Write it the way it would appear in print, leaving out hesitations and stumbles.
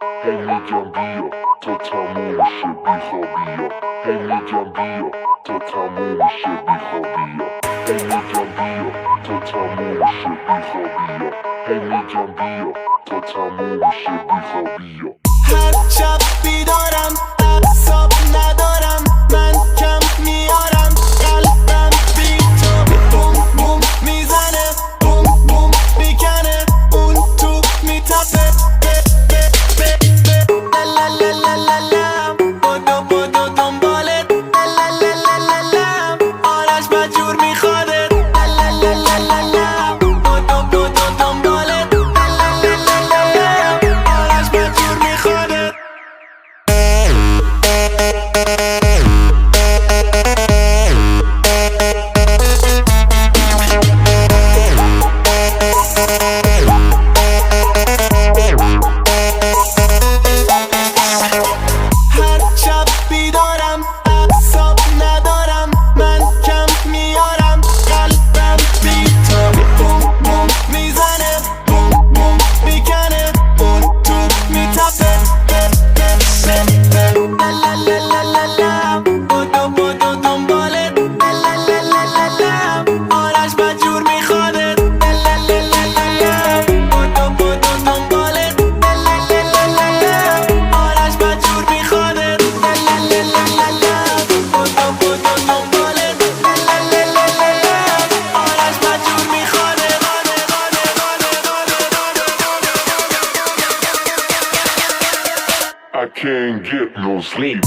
هی میگم بیا تا تموم شه بیخوابیا. هی میگم بیا تا تموم شه بیخوابیا. هی میگم بیا تا تموم شه بیخوابیا. هی میگم بیا تا تموم شه بیخوابیا. هر شب بیدارم اعصاب ندارم من کم میارم قلبم بی تو بوم بوم میزنه بوم بوم میکنه اون تو میتپه لا لا لا لا لا بدو بدو دنبالت لا لا لا لا لا آرش مجبور میخوادت لا لا لا لا لا بدو بدو دنبالت لا لا لا لا لا آرش مجبور میخوادت. هر شب بیدارم اعصاب ندارم من کم میارم قلبم بی تو بوم بوم میزنه بوم بوم میکنه اون تو میتپه لا لا لا لا لا بدو بدو دنبالت لا لا لا لا لا آرش مجبور میخوادت لا لا لا لا لا بدو بدو دنبالت لا لا لا لا لا آرش مجبور میخوادت لا لا لا لا لا بدو بدو دنبالت لا لا لا لا لا آرش مجبور میخوادت. I can't get no sleep.